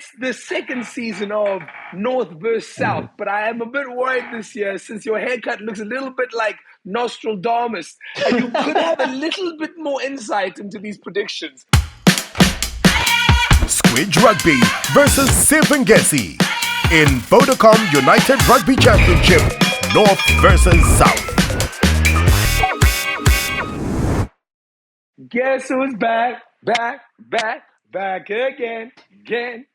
It's the second season of North versus South, but I am a bit worried this year since your haircut looks a little bit like Nostradamus, and you could have a little bit more insight into these predictions. Squidge Rugby versus Siv Ngesi in Vodacom United Rugby Championship, North versus South. Guess who's back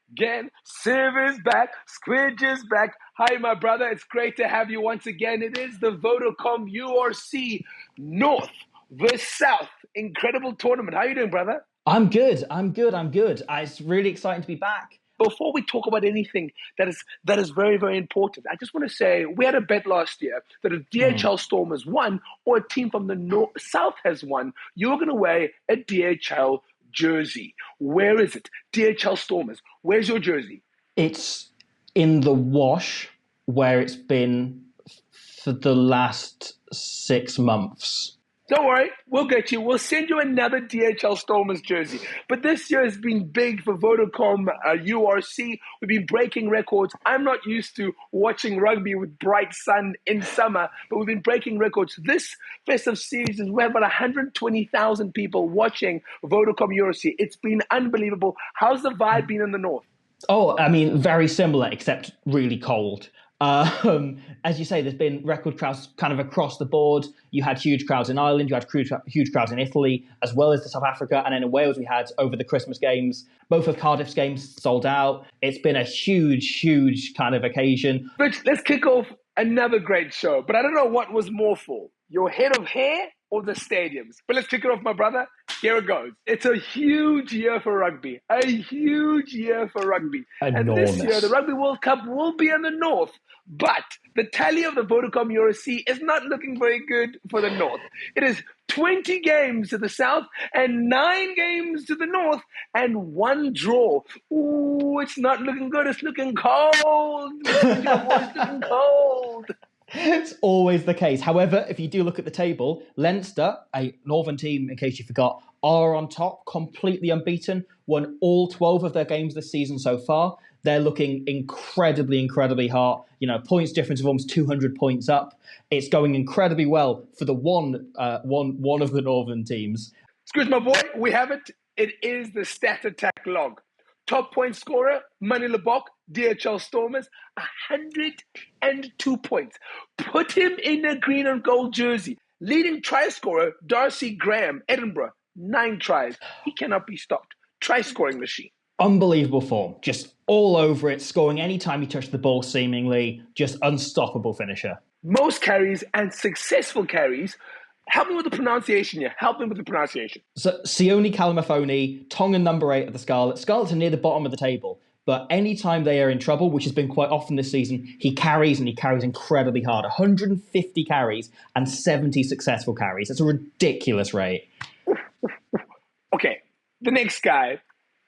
again. Siv is back, Squidge is back. Hi, my brother. It's great to have you once again. It is the Vodacom URC North versus South. Incredible tournament. How are you doing, brother? I'm good. It's really exciting to be back. Before we talk about anything that is very, very important, I just want to say we had a bet last year that if DHL Stormers won or a team from the South has won, you're going to wear a DHL jersey. Where is it? DHL Stormers. Where's your jersey? It's in the wash where it's been for the last 6 months. Don't worry, we'll get you. We'll send you another DHL Stormers jersey. But this year has been big for Vodacom URC. We've been breaking records. I'm not used to watching rugby with bright sun in summer, but we've been breaking records. This festive season, we have about 120,000 people watching Vodacom URC. It's been unbelievable. How's the vibe been in the north? Oh, I mean, very similar, except really cold. As you say, there's been record crowds kind of across the board. You had huge crowds in Ireland, you had huge crowds in Italy, as well as the South Africa. And then in Wales, we had over the Christmas games. Both of Cardiff's games sold out. It's been a huge kind of occasion. Rich, let's kick off another great show. But I don't know what was more full, your head of hair or the stadiums. But let's kick it off, my brother. Here it goes. It's a huge year for rugby. A huge year for rugby. Enormous. And this year, the Rugby World Cup will be in the north. But the tally of the Vodacom URC is not looking very good for the north. It is 20 games to the south and 9 games to the north and 1 draw. Ooh, it's not looking good. It's looking cold. It's looking cold. It's always the case. However, if you do look at the table, Leinster, a northern team, in case you forgot, are on top, completely unbeaten, won all 12 of their games this season so far. They're looking incredibly hot. You know, points difference of almost 200 points up. It's going incredibly well for the one of the northern teams. Excuse my boy, we have it. It is the stat attack log. Top point scorer, Mani Lebok, DHL Stormers, 102 points. Put him in a green and gold jersey. Leading try scorer, Darcy Graham, Edinburgh, 9 tries. He cannot be stopped. Try scoring machine. Unbelievable form. Just all over it, scoring anytime he touched the ball seemingly. Just unstoppable finisher. Most carries and successful carries. Help me with the pronunciation here. So, Sione Kalamafoni, Tongan number 8 of the Scarlets. Scarlets are near the bottom of the table. But anytime they are in trouble, which has been quite often this season, he carries incredibly hard. 150 carries and 70 successful carries. It's a ridiculous rate. Okay, the next guy.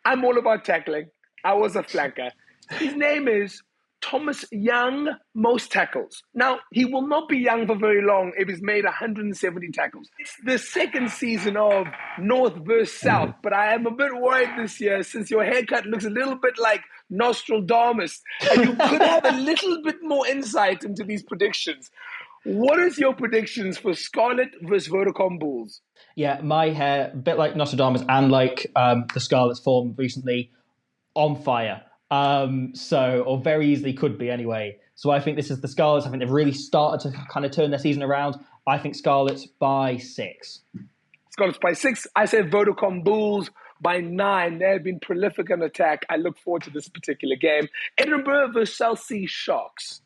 I'm all about tackling. I was a flanker. His name is Thomas Young, most tackles. Now, he will not be young for very long if he's made 170 tackles. It's the second season of North versus South, but I am a bit worried this year since your haircut looks a little bit like Nostradamus, and you could have a little bit more insight into these predictions. What is your predictions for Scarlet versus Vodacom Bulls? Yeah, my hair, a bit like Nostradamus and like the Scarlet's form recently, on fire. Or very easily could be anyway. So I think this is the Scarlets. I think they've really started to kind of turn their season around. I think Scarlets by 6. Scarlets by 6. I say Vodacom Bulls by 9. They have been prolific on attack. I look forward to this particular game. Edinburgh versus South Sea Sharks.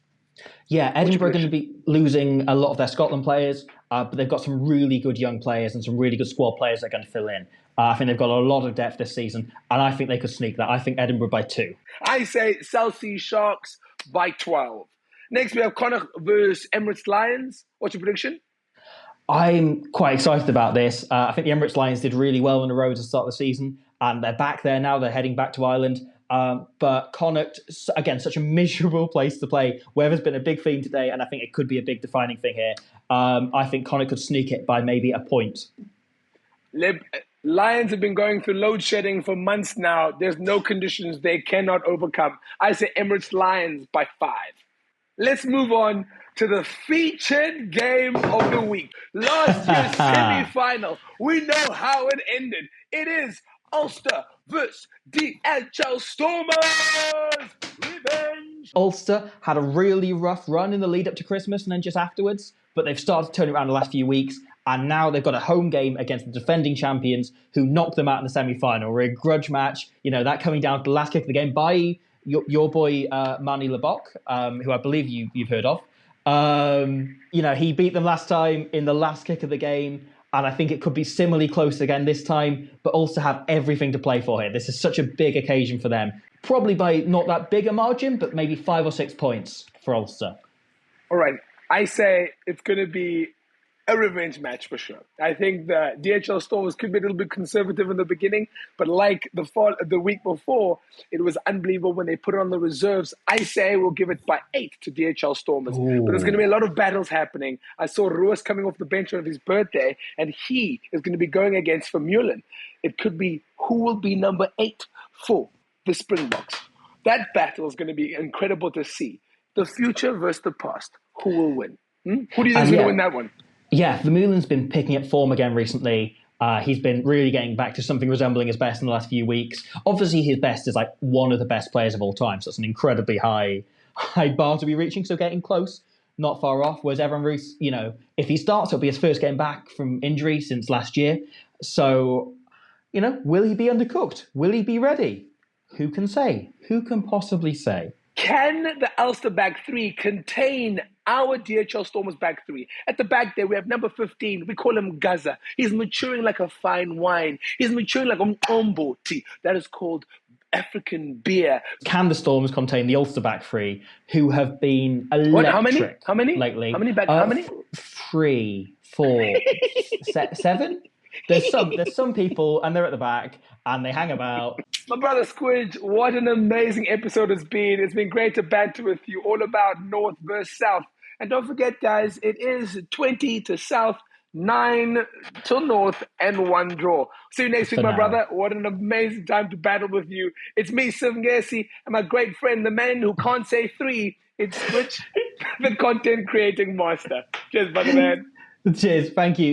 Yeah, Edinburgh are going to be losing a lot of their Scotland players, but they've got some really good young players and some really good squad players that are going to fill in. I think they've got a lot of depth this season, and I think they could sneak that. I think Edinburgh by 2. I say South Sea Sharks by 12. Next, we have Connacht versus Emirates Lions. What's your prediction? I'm quite excited about this. I think the Emirates Lions did really well on the road to start the season, and they're back there now. They're heading back to Ireland. But Connacht, again, such a miserable place to play. Weather's been a big theme today, and I think it could be a big defining thing here. I think Connacht could sneak it by maybe a point. Lions have been going through load shedding for months now. There's no conditions they cannot overcome. I say Emirates Lions by 5. Let's move on to the featured game of the week. Last year's semi-final. We know how it ended. It is Ulster versus DHL Stormers. Revenge. Ulster had a really rough run in the lead up to Christmas and then just afterwards, but they've started to turn it around the last few weeks, and now they've got a home game against the defending champions who knocked them out in the semi-final. A grudge match, that coming down to the last kick of the game by your boy Manny Lebok, who I believe you've heard of. He beat them last time in the last kick of the game, and I think it could be similarly close again this time, but Ulster have everything to play for here. This is such a big occasion for them. Probably by not that big a margin, but maybe 5 or 6 points for Ulster. All right. I say it's going to be a revenge match for sure. I think the DHL Stormers could be a little bit conservative in the beginning, but like the week before, it was unbelievable when they put on the reserves. I say we'll give it by 8 to DHL Stormers. But there's going to be a lot of battles happening. I saw Ruiz coming off the bench on his birthday, and he is going to be going against Vermeulen. It could be who will be number 8 for the Springboks. That battle is going to be incredible to see. The future versus the past. Who will win? Who do you think is going to win that one? Yeah, Vermeulen's been picking up form again recently. He's been really getting back to something resembling his best in the last few weeks. Obviously, his best is like one of the best players of all time, so it's an incredibly high bar to be reaching, so getting close, not far off. Whereas Evan Roos, if he starts, it'll be his first game back from injury since last year. So, will he be undercooked? Will he be ready? Who can say? Who can possibly say? Can the Ulster back three contain our DHL Stormers back three? At the back there, we have number 15. We call him Gaza. He's maturing like a fine wine. He's maturing like Umombo tea. That is called African beer. Can the Stormers contain the Ulster back three, who have been electric? How many? Lately? How many? 3, 4, 7? There's some people, and they're at the back, and they hang about. My brother Squidge, what an amazing episode it's been. It's been great to banter with you all about North versus South. And don't forget, guys, it is 20 to South, 9 to North, and 1 draw. See you next week, my brother. What an amazing time to battle with you. It's me, Siv Ngesi, and my great friend, the man who can't say 3. It's Squidge, the content creating master. Cheers, brother man. Cheers. Thank you.